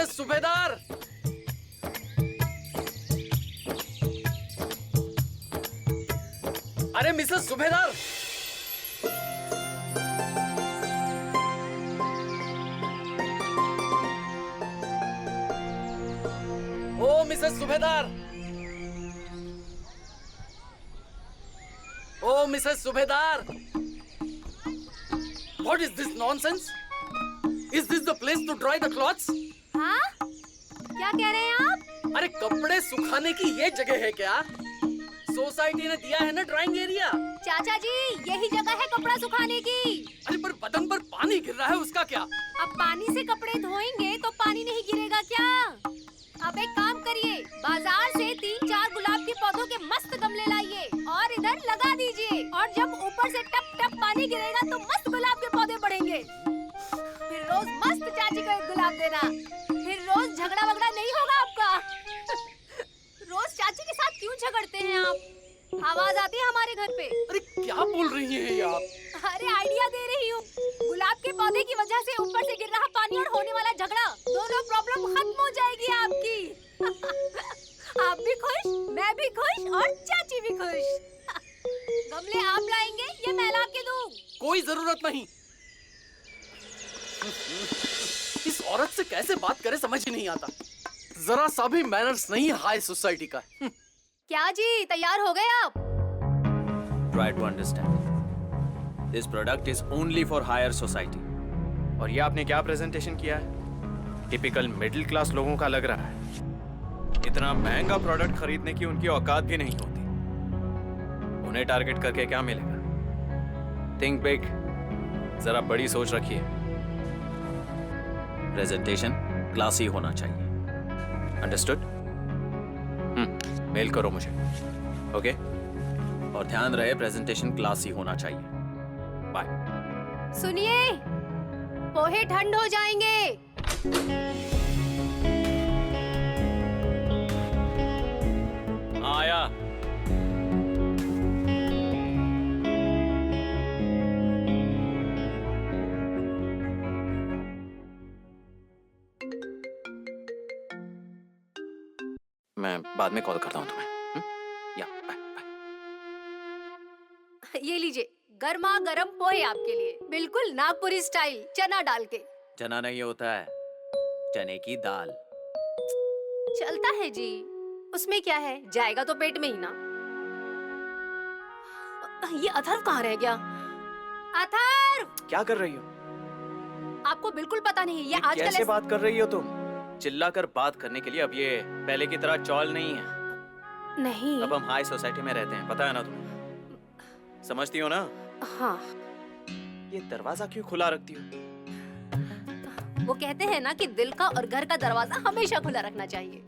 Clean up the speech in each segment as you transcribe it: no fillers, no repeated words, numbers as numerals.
Mrs सूबेदार। अरे Mrs सूबेदार। ओ मिसेस सूबेदार। ओ मिसेस सूबेदार। What is this nonsense? Is this the place to dry the clothes? हाँ? क्या कह रहे हैं आप? अरे कपड़े सुखाने की ये जगह है क्या? सोसाइटी ने दिया है ना ड्राइंग एरिया। चाचा जी, यही जगह है कपड़ा सुखाने की। अरे पर बदन पर पानी गिर रहा है, उसका क्या? अब पानी से कपड़े धोएंगे तो पानी नहीं गिरेगा क्या? अब एक काम करिए, बाजार से 3-4 गुलाब के पौधों के मस्त गमले लाइए और इधर लगा दीजिए, और जब ऊपर से टप टप पानी गिरेगा तो मस्त गुलाब के पौधे बढ़ेंगे। फिर रोज मस्त चाची को एक गुलाब देना, फिर रोज झगड़ा वगड़ा नहीं होगा आपका। रोज चाची के साथ क्यों झगड़ते हैं आप? आवाज आती है हमारे घर पे। अरे क्या बोल रही हैं ये आप? अरे आइडिया दे रही हूँ। गुलाब के पौधे की वजह से ऊपर से गिर रहा पानी और होने वाला झगड़ा, दोनों प्रॉब्लम खत्म हो जाएगी आपकी। आप भी खुश, मैं भी खुश और चाची भी खुश। गमले आप लाएंगे या मैं ला के दूं? कोई जरूरत नहीं। इस औरत से कैसे बात करे समझ ही नहीं आता। जरा सा भी मैनर्स नहीं हाई सोसाइटी का। क्या जी, तैयार हो गए आप? Try to understand. This product is only for higher society. और ये आपने क्या प्रेजेंटेशन किया है? टिपिकल मिडिल क्लास लोगों का लग रहा है। इतना महंगा प्रोडक्ट खरीदने की उनकी औकात भी नहीं होती। उन्हें टारगेट करके क्या मिलेगा? थिंक बिग, जरा बड़ी सोच रखिए। प्रेजेंटेशन क्लासी होना चाहिए। अंडरस्टूड? मेल करो मुझे। ओके? और ध्यान रहे प्रेजेंटेशन क्लासी होना चाहिए। बाय। सुनिए, पोहे ठंड हो जाएंगे। आया। मैं बाद में कॉल करता हूँ तुम्हें। या बाय बाय। ये लीजिए, गर्मा गर्म पोहे आपके लिए, बिल्कुल नागपुरी स्टाइल, चना डाल के। चना नहीं होता है, चने की दाल। चलता है जी, उसमें क्या है, जाएगा तो पेट में ही ना। ये अथर्व कहाँ रह गया? अथर्व! क्या कर रही हो? आपको बिल्कुल पता नहीं ये आजकल कैसे बात कर रही हो तुम? चिल्ला कर बात करने के लिए अब ये पहले की तरह चौल नहीं है। नहीं। अब हम हाई सोसाइटी में रहते हैं, पता है ना तुम्हें? समझती हो ना? हाँ। ये दरवाजा क्यों खुला रखती हो? वो कहते हैं ना कि दिल का और घर का दरवाजा हमेशा खुला रखना चाहिए।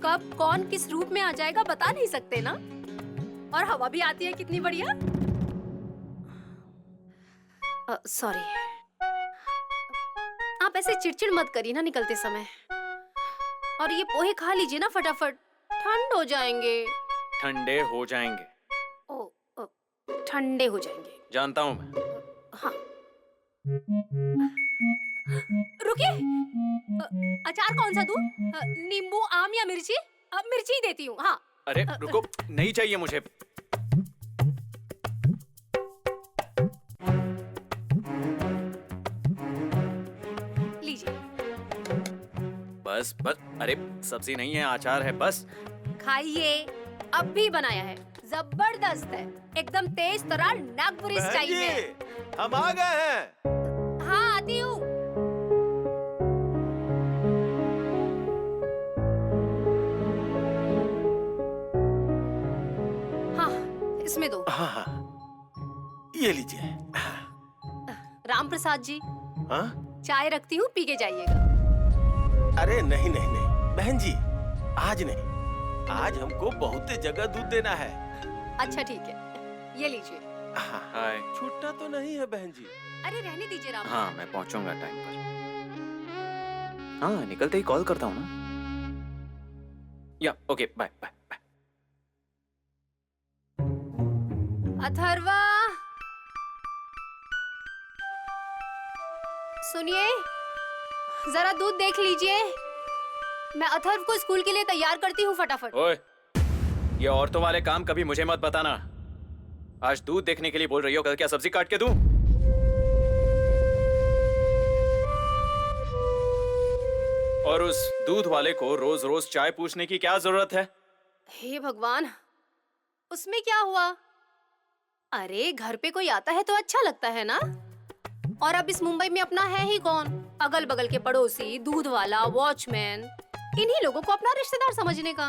कब कौन किस रूप में आ जाएगा बता नहीं सकते ना। और हवा भी आती है कितनी बढ़िया। सॉरी, आप ऐसे चिड़चिड़ मत करिए ना निकलते समय। और ये पोहे खा लीजिए ना फटाफट, ठंड हो जाएंगे। ठंडे हो जाएंगे। ओ, ठंडे हो जाएंगे। जानता हूँ मैं। हाँ। रुकिए, अचार कौन सा दूं? नींबू, आम या मिर्ची? मिर्ची ही देती हूँ। हाँ। अरे रुको, नहीं चाहिए मुझे। लीजिए। बस बस, अरे सब्जी नहीं है, अचार है बस। खाइए, अब भी बनाया है, जबरदस्त है, एकदम तेज तरार नागपुरी स्टाइल में। हम आ गए हैं। हाँ, आती हूँ। हाँ, इसमें दो। हाँ हाँ, ये लीजिए। राम प्रसाद जी, हाँ? चाय रखती हूँ, पी के जाइएगा। अरे नहीं नहीं नहीं बहन जी, आज नहीं, आज हमको बहुत जगह दूध देना है। अच्छा ठीक है, ये लीजिए। हाँ, हाय। छूटना तो नहीं है बहन जी। अरे रहने दीजिए राम। हाँ, मैं पहुंचूंगा टाइम पर। हाँ, निकलते ही कॉल करता हूँ ना। या okay, bye bye bye. Atharva, सुनिए। जरा दूध देख लीजिए। मैं अथर्व को स्कूल के लिए तैयार करती हूँ फटाफट। ओए, ये औरतों वाले काम कभी मुझे मत बताना। आज दूध देखने के लिए बोल रही हो, कल क्या सब्जी काट के दूं? और उस दूध वाले को रोज रोज चाय पूछने की क्या जरूरत है? हे भगवान, उसमें क्या हुआ? अरे घर पे कोई आता है तो अच्छा लगता है ना। और अब इस मुंबई में अपना है ही कौन? अगल बगल के पड़ोसी, दूध वाला, वॉचमैन, इन्हीं लोगों को अपना रिश्तेदार समझने का।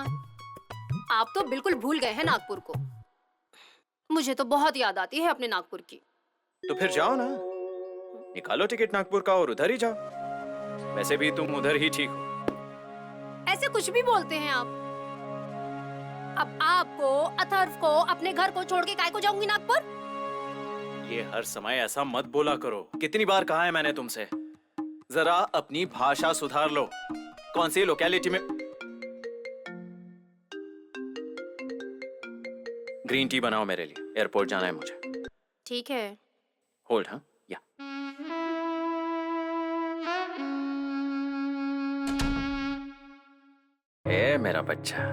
आप तो बिल्कुल भूल गए हैं नागपुर को। मुझे तो बहुत याद आती है अपने नागपुर की। तो फिर जाओ ना, निकालो टिकट नागपुर का और उधर ही जाओ। वैसे भी तुम उधर ही ठीक हो। ऐसे कुछ भी बोलते हैं आप। अब आपको, अथर्व को, अपने घर को छोड़ के काय को जाऊंगी नागपुर? ये हर समय ऐसा मत बोला करो। कितनी बार कहा है मैंने तुमसे, जरा अपनी भाषा सुधार लो। कौन सी लोकेलिटी में ग्रीन टी बनाओ मेरे लिए, एयरपोर्ट जाना है मुझे। ठीक है। होल्ड। हाँ, या ए मेरा बच्चा,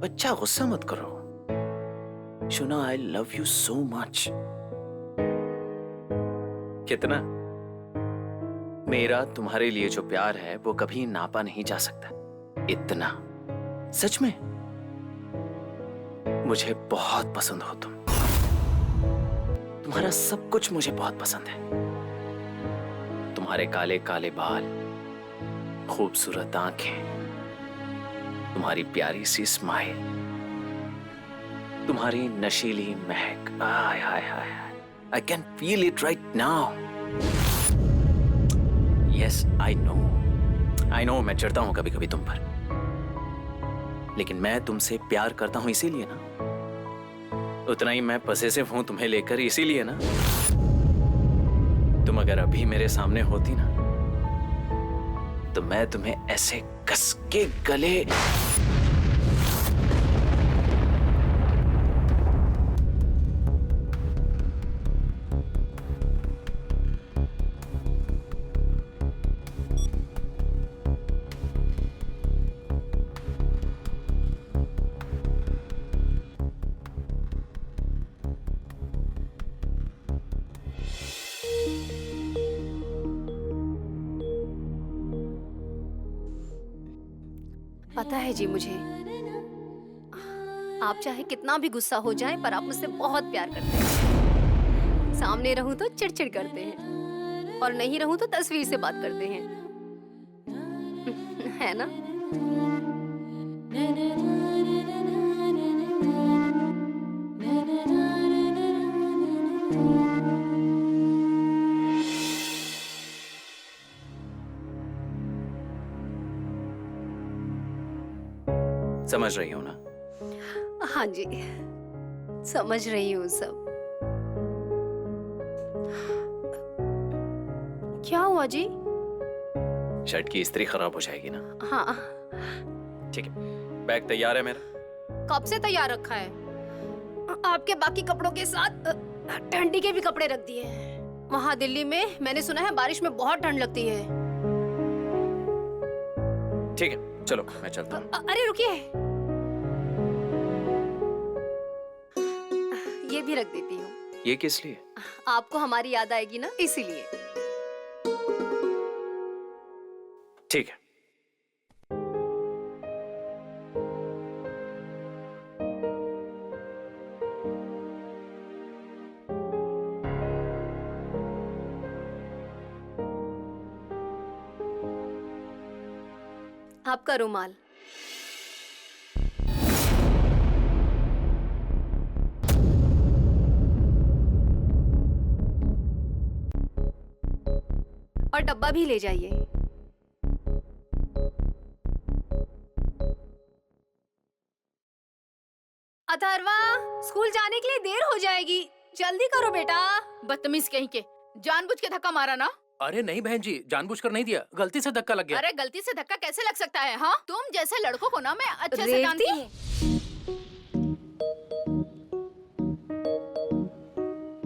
बच्चा गुस्सा मत करो। शुना, I love you so much. कितना मेरा तुम्हारे लिए जो प्यार है वो कभी नापा नहीं जा सकता। इतना सच में मुझे बहुत पसंद हो तुम। तुम्हारा सब कुछ मुझे बहुत पसंद है। तुम्हारे काले काले बाल, खूबसूरत आंखें, तुम्हारी प्यारी सी स्माइल, तुम्हारी नशीली महक। आय हाय हाय, I can feel it right now. Yes, I know मैं चिढ़ता हूं कभी कभी तुम पर, लेकिन मैं तुमसे प्यार करता हूं इसीलिए ना। उतना ही मैं पसेसिव हूं तुम्हें लेकर इसीलिए ना। तुम अगर अभी मेरे सामने होती ना तो मैं तुम्हें ऐसे कस के गले पता है जी मुझे, आप चाहे कितना भी गुस्सा हो जाए पर आप मुझसे बहुत प्यार करते हैं। सामने रहूं तो चिड़चिड़ करते हैं और नहीं रहूं तो तस्वीर से बात करते हैं, है ना? समझ रही हो ना? हाँ जी, समझ रही हूँ सब। क्या हुआ जी? शर्ट की इस्त्री खराब हो जाएगी ना। हाँ। ठीक है, बैग तैयार है मेरा। कब से तैयार रखा है? आपके बाकी कपड़ों के साथ ठंडी के भी कपड़े रख दिए हैं। वहाँ दिल्ली में मैंने सुना है बारिश में बहुत ठंड लगती है। ठीक है, चलो मैं चलता हूँ। अरे रुकिए, ये भी रख देती हूँ। ये किस लिए? आपको हमारी याद आएगी ना, इसीलिए। ठीक है। आपका रुमाल। और डब्बा भी ले जाइए। अथर्वा, स्कूल जाने के लिए देर हो जाएगी, जल्दी करो बेटा। बदतमीज कहीं के, जानबूझ के धक्का मारा ना? अरे नहीं बहन जी, जानबूझकर नहीं दिया, गलती से धक्का लग गया। अरे गलती से धक्का कैसे लग सकता है? हाँ, तुम जैसे लड़कों को ना मैं अच्छे से जानती हूँ।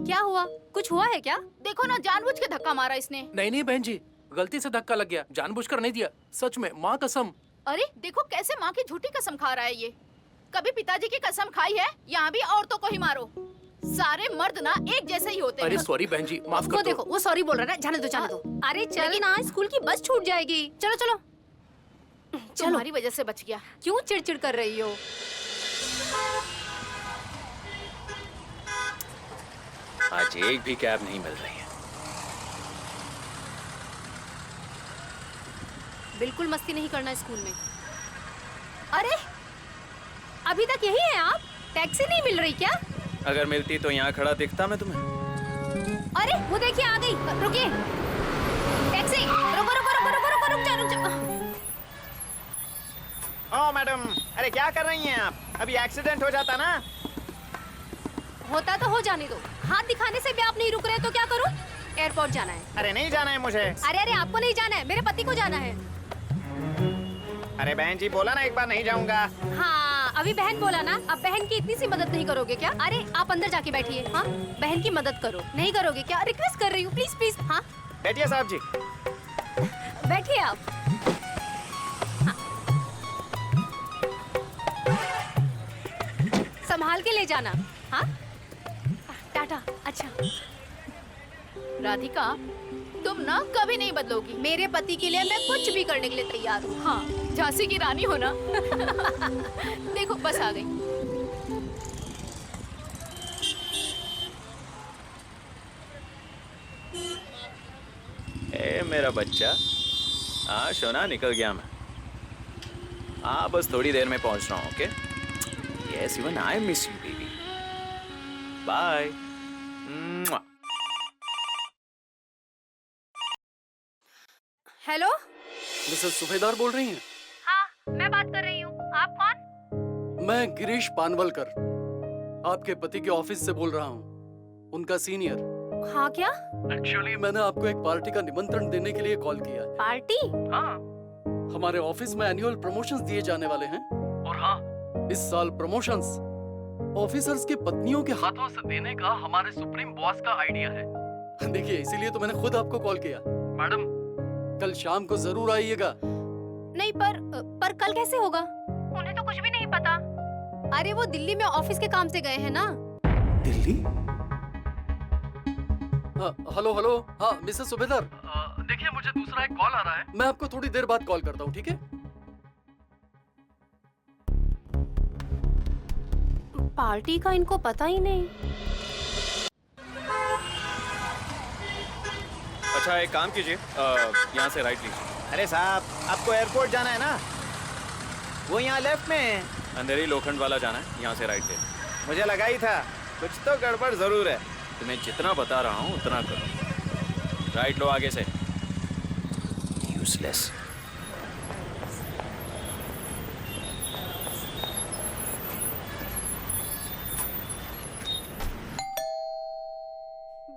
क्या हुआ? कुछ हुआ है क्या? देखो ना, जानबूझ के धक्का मारा इसने। नहीं नहीं बहन जी, गलती से धक्का लग गया, जानबूझकर नहीं दिया, सच में, माँ कसम। अरे देखो कैसे माँ की झूठी कसम खा रहा है ये। कभी पिताजी की कसम खाई है? यहाँ भी औरतों को ही मारो। सारे मर्द ना एक जैसे ही होते अरे हैं। सॉरी बहन जी, माफ वो कर दो। देखो, वो सॉरी बोल रहा है, जाने दो जाने दो। अरे चल ना, स्कूल की बस छूट जाएगी। चलो चलो चलो। तुम्हारी वजह से बच गया। क्यों चिड़चिड़ कर रही हो? आज एक भी कैब नहीं मिल रही है। बिल्कुल मस्ती नहीं करना स्कूल में। अरे अभी तक यही है आप? टैक्सी नहीं मिल रही क्या? अगर मिलती तो यहाँ खड़ा दिखता मैं तुम्हें। अरे वो देखिए आ गई, रुकिए। टैक्सी, रुको रुको रुको रुको रुको, रुक जा रुक जा। ओ मैडम, अरे क्या कर रही हैं आप? अभी एक्सीडेंट हो जाता ना। होता तो हो जाने दो, हाथ दिखाने से भी आप नहीं रुक रहे तो क्या करूं? एयरपोर्ट जाना है। अरे नहीं जाना है मुझे। अरे अरे आपको नहीं जाना है, मेरे पति को जाना है। अरे बहन जी बोला ना एक बार नहीं जाऊंगा। हाँ अभी बहन बोला ना, अब बहन की इतनी सी मदद नहीं करोगे क्या? अरे आप अंदर जाके बैठिए। हाँ बहन की मदद करो, नहीं करोगे क्या? रिक्वेस्ट कर रही हूँ, प्लीज प्लीज। हाँ बैठिए साहब जी। बैठिए आप। हाँ। संभाल के ले जाना। हाँ टाटा। अच्छा राधिका, तुम ना कभी नहीं बदलोगी। मेरे पति के लिए मैं कुछ भी करने के लिए तैयार हूँ। हाँ, झांसी की रानी हो ना। देखो बस आ गई। ए मेरा बच्चा। हाँ सोना, निकल गया मैं। हाँ बस थोड़ी देर में पहुंच रहा हूँ। Okay yes, even I miss you baby. Bye. Hello, Mrs Subedar बोल रही हैं? हाँ मैं बात कर रही हूँ। आप कौन? मैं गिरीश पानवलकर, आपके पति के ऑफिस से बोल रहा हूँ, उनका सीनियर। हाँ क्या? एक्चुअली मैंने आपको एक पार्टी का निमंत्रण देने के लिए कॉल किया है। पार्टी? हाँ, हमारे ऑफिस में एनुअल प्रमोशंस दिए जाने वाले हैं। और हाँ, इस साल प्रमोशंस ऑफिसर्स की पत्नियों के हाथों से देने का हमारे सुप्रीम बॉस का आइडिया है। देखिए इसीलिए तो मैंने खुद आपको कॉल किया। मैडम कल शाम को जरूर आइएगा। नहीं पर कल कैसे होगा? उन्हें तो कुछ भी नहीं पता। अरे वो दिल्ली में ऑफिस के काम से गए हैं ना। दिल्ली? हेलो हेलो, हाँ मिसेस सुबेदार, देखिए मुझे दूसरा एक कॉल आ रहा है, मैं आपको थोड़ी देर बाद कॉल करता हूँ, ठीक है? पार्टी का इनको पता ही नहीं। अच्छा एक काम कीजिए, यहाँ से राइट लीजिए। अरे साहब आपको एयरपोर्ट जाना है ना? वो यहाँ लेफ्ट में है। अंधेरी लोखंड वाला जाना है, यहाँ से राइट ले। मुझे लगा ही था कुछ तो गड़बड़ जरूर है। तुम्हें जितना बता रहा हूँ उतना करो। राइट लो आगे से। Useless.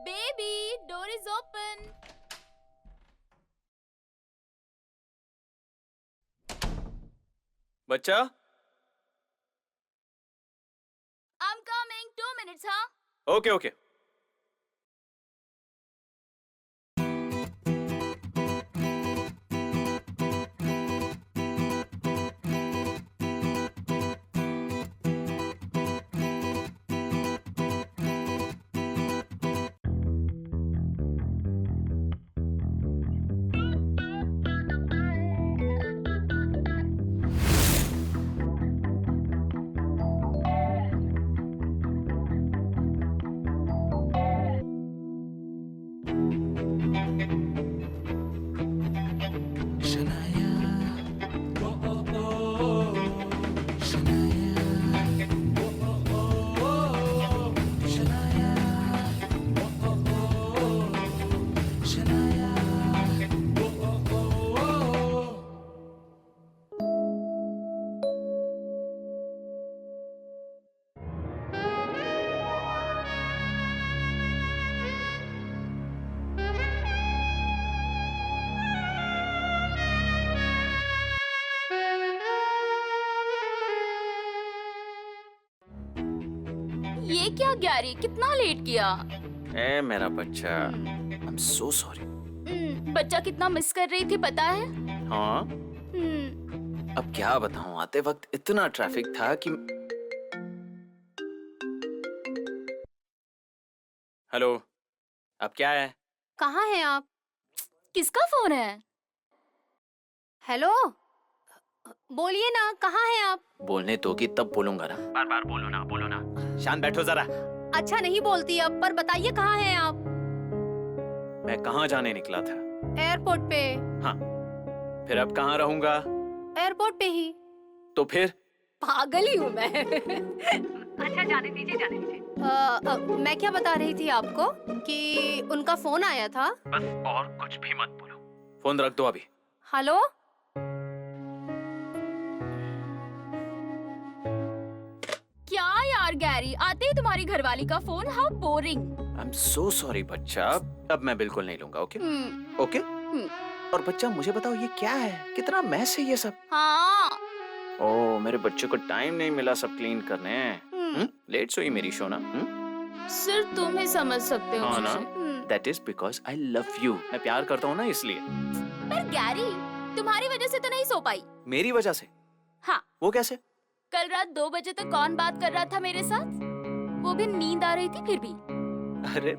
Baby, door is open. बच्चा I'm coming. 2 minutes, हाँ? Okay okay. ये क्या ग्यारी, कितना लेट किया? ए मेरा बच्चा, आई एम सो सॉरी। बच्चा कितना मिस कर रही थी पता है? हाँ, अब क्या बताऊं, आते वक्त इतना ट्रैफिक था कि हेलो, अब क्या है? कहाँ हैं आप? किसका फोन है? हेलो, बोलिए ना, कहाँ हैं आप? बोलने तो कि तब बोलूंगा ना, बार बार बोलो ना, बोलो ना। शांत बैठो जरा। अच्छा नहीं बोलती अब, पर बताइए कहाँ हैं आप? मैं कहाँ जाने निकला था? एयरपोर्ट पे। हाँ, फिर अब कहाँ रहूंगा? एयरपोर्ट पे ही। तो फिर? पागल ही हूँ मैं। अच्छा जाने दीजिए, जाने दीजिए। मैं क्या बता रही थी आपको कि उनका फोन आया था। बस और कुछ भी मत बोलो, फोन रख दो अभी। हेलो, क्या यार गैरी, आते ही तुम्हारी घरवाली का phone, how boring. I am so sorry बच्चा, अब मैं बिल्कुल नहीं लूंगा। Okay okay. और बच्चा मुझे बताओ ये क्या है, कितना मैस है ये सब? हाँ। ओह, मेरे बच्चे को टाइम नहीं मिला सब क्लीन करने। लेट सोई मेरी शोना। सिर्फ तुम ही समझ सकते हो हाँ ना? मुझे। That is because I love you. मैं प्यार करता हूँ ना इसलिए। पर गैरी, तुम्हारी वजह से तो नहीं सो पाई। मेरी वजह से? हाँ। वो कैसे? कल रात 2 बजे तक कौन बात कर रहा था मेरे साथ? वो भी नींद आ रही थी फिर भी। अरे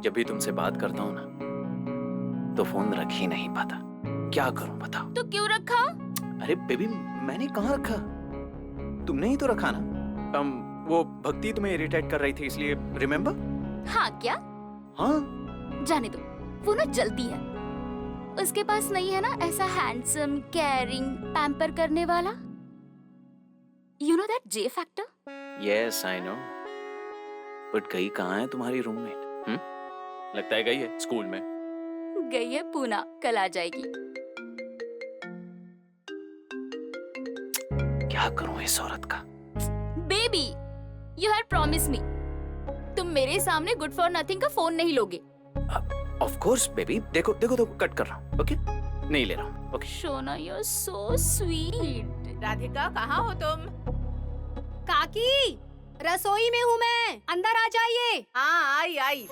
जब भी तुमसे बात करता हूँ ना तो फोन रख ही नहीं पाता, क्या करूँ बताओ? तो क्यों रखा? अरे बेबी, मैंने कहाँ रखा, तुमने ही तो रखा ना। वो भक्ति तुम्हें इरिटेट कर रही थी इसलिए, रिमेम्बर? हाँ क्या? हाँ। जाने दो, वो ना जल्दी है। उसके पास नहीं है ना ऐसा हैंडसम, केयरिंग, पैम्पर करने वाला। You know that J factor? Yes, I know. But गई कहाँ है तुम्हारी रूममेट? लगता है गई है स्कूल में। गई है पूना, कल आ जाएगी। क्या करूं इस औरत का? Baby, you had promised me. तुम मेरे सामने गुड फॉर नथिंग का फोन नहीं लोगे। ऑफ कोर्स बेबी, देखो देखो देखो, कट कर रहा हूँ। ओके, नहीं ले रहा हूँ। Okay. Shona, you're so sweet. Radhika, कहाँ हो तुम? काकी, रसोई में हूँ मैं, अंदर आ जाइए। हाँ, आई आई।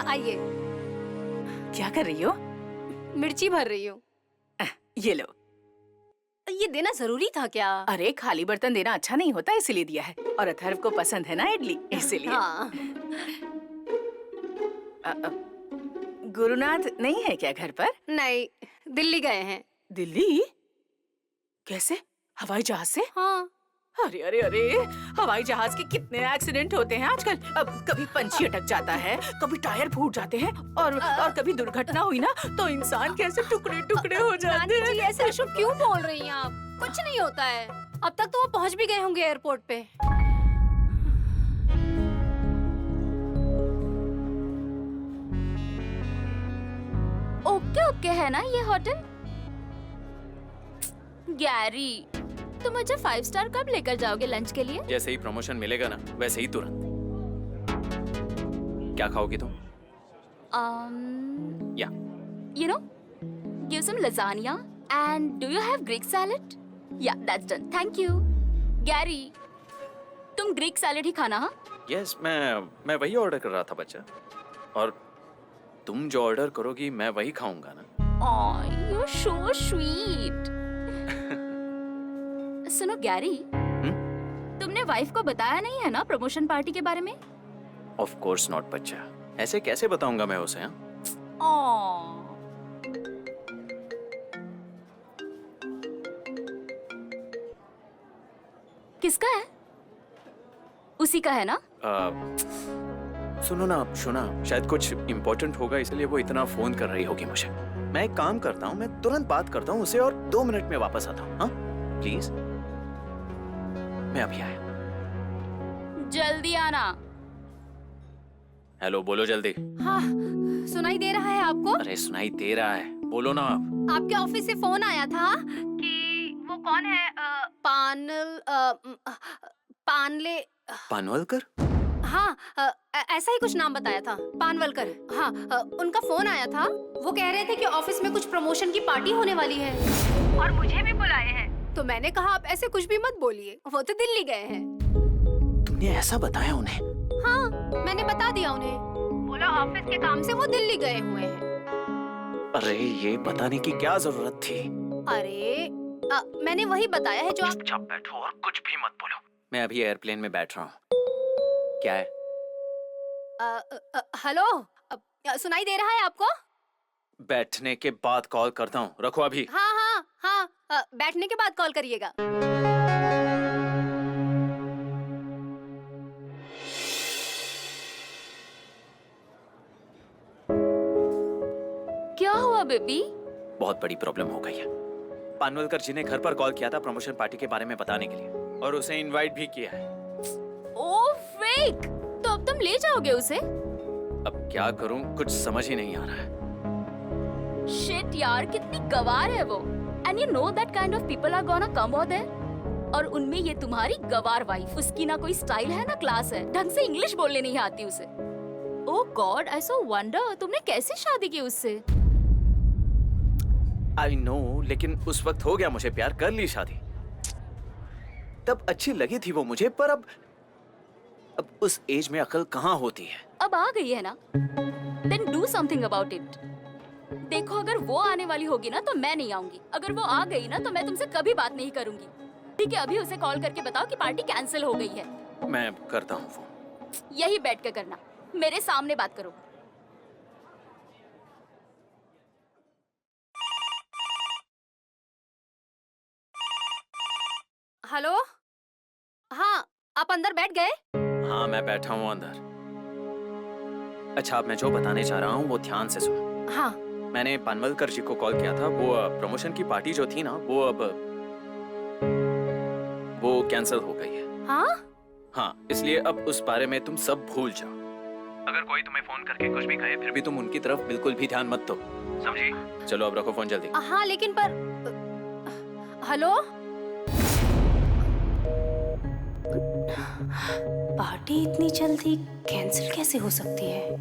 आइए। क्या कर रही हो? मिर्ची भर रही हूँ। ये लो। ये देना जरूरी था क्या? अरे खाली बर्तन देना अच्छा नहीं होता, इसीलिए दिया है। और अथर्व को पसंद है ना इडली, इसीलिए। हाँ। गुरुनाथ नहीं है क्या घर पर? नहीं, दिल्ली गए हैं। दिल्ली? कैसे? हवाई जहाज से? हाँ। अरे अरे अरे, हवाई जहाज के कितने एक्सीडेंट होते हैं आजकल। अब कभी पंछी अटक जाता है, कभी टायर फूट जाते हैं, और कभी दुर्घटना हुई ना तो इंसान कैसे टुकड़े टुकड़े हो जाते नानी जी, हैं। ऐसे अशुभ क्यों बोल रही हैं आप? कुछ नहीं होता है। अब तक तो वो पहुंच भी गए होंगे एयरपोर्ट पे। ओके ओके है ना ये होटल? गैरी, तुम मुझे 5 स्टार कब लेकर जाओगे लंच के लिए? जैसे ही प्रमोशन मिलेगा ना वैसे ही तुरंत। क्या खाओगी तुम? या You know, give some lasagna and do you have Greek salad? Yeah, that's done. Thank you. Gary, तुम ग्रीक सैलेड ही खाना। हाँ? यस, मैं वही ऑर्डर कर रहा था बच्चा, और तुम जो ऑर्डर करोगी मैं वही खाऊंगा ना। Oh, you're so sweet. सुनो गैरी, तुमने वाइफ को बताया नहीं है ना प्रमोशन पार्टी के बारे में? ऑफ कोर्स नॉट बच्चा, ऐसे कैसे बताऊंगा मैं उसे? हाँ? किसका है? उसी का है ना? सुनो ना, सुना, शायद कुछ इम्पोर्टेंट होगा इसलिए वो इतना फोन कर रही होगी मुझे। मैं एक काम करता हूँ, मैं तुरंत बात करता हूँ उसे और 2 मिनट में वापस आता हूँ। हाँ प्लीज, मैं अभी आया। जल्दी आना। हेलो, बोलो जल्दी। हाँ, सुनाई दे रहा है आपको? अरे सुनाई दे रहा है, बोलो ना आप। आपके ऑफिस से फोन आया था कि वो कौन है, पानले पानवलकर? हाँ, ऐसा ही कुछ नाम बताया था, पानवलकर। हाँ, उनका फोन आया था। वो कह रहे थे कि ऑफिस में कुछ प्रमोशन की पार्टी होने वाली है और मुझे भी बुलाए हैं। तो मैंने कहा आप ऐसे कुछ भी मत बोलिए, वो तो दिल्ली गए हैं। तुमने ऐसा बताया उन्हें? हाँ, मैंने बता दिया उन्हें। बोला ऑफिस के काम से वो दिल्ली गए हुए हैं। अरे ये बताने की क्या जरूरत थी? अरे मैंने वही बताया है जो आप। चुपचाप बैठो और कुछ भी मत बोलो। मैं अभी एयरप्लेन में बैठ रहा हूँ। क्या है? हेलो, सुनाई दे रहा है आपको? बैठने के बाद कॉल करता हूँ, रखो अभी। हाँ हाँ हाँ, बैठने के बाद कॉल करिएगा। क्या हुआ बेबी? बहुत बड़ी प्रॉब्लम हो गई है। पानवलकर जी ने घर पर कॉल किया था प्रमोशन पार्टी के बारे में बताने के लिए, और उसे इनवाइट भी किया है। ओह फेक! तो अब तुम ले जाओगे उसे? अब क्या करूं, कुछ समझ ही नहीं आ रहा है। शिट यार, कितनी गवार है वो। And you know that kind of people are gonna come over there. और उनमें ये तुम्हारी गवार वाइफ, उसकी ना कोई स्टाइल है ना क्लास है, ढंग से इंग्लिश बोलने नहीं आती उसे। ओह गॉड, आई सो वंडर, तुमने कैसे शादी की उससे? आई नो, लेकिन उस वक्त हो गया मुझे प्यार, कर ली शादी। तब अच्छी लगी थी वो मुझे, पर अब उस एज में अकल कहाँ होती है। अब आ गई है ना, then do something about it. देखो, अगर वो आने वाली होगी ना तो मैं नहीं आऊंगी। अगर वो आ गई ना तो मैं तुमसे कभी बात नहीं करूंगी। ठीक है, अभी उसे कॉल करके बताओ कि पार्टी कैंसिल हो गई है। मैं करता हूँ फोन। यही बैठ कर करना, मेरे सामने बात करो। हेलो, हाँ, आप अंदर बैठ गए? हाँ, मैं बैठा हूँ अंदर। अच्छा, अब मैं जो बताने चाह रहा हूँ वो ध्यान से सुनो। हाँ। मैंने पानवलकर जी को कॉल किया था। वो प्रमोशन की पार्टी जो थी ना, वो कैंसिल हो गई है। हाँ? हाँ, इसलिए अब उस बारे में तुम सब भूल जाओ। अगर कोई तुम्हें फोन करके कुछ भी कहे, फिर भी तुम उनकी तरफ बिल्कुल भी ध्यान मत दो, समझी? चलो अब रखो फोन जल्दी। हाँ, लेकिन पर हेलो, पार्टी इतनी जल्दी कैंसिल कैसे हो सकती है?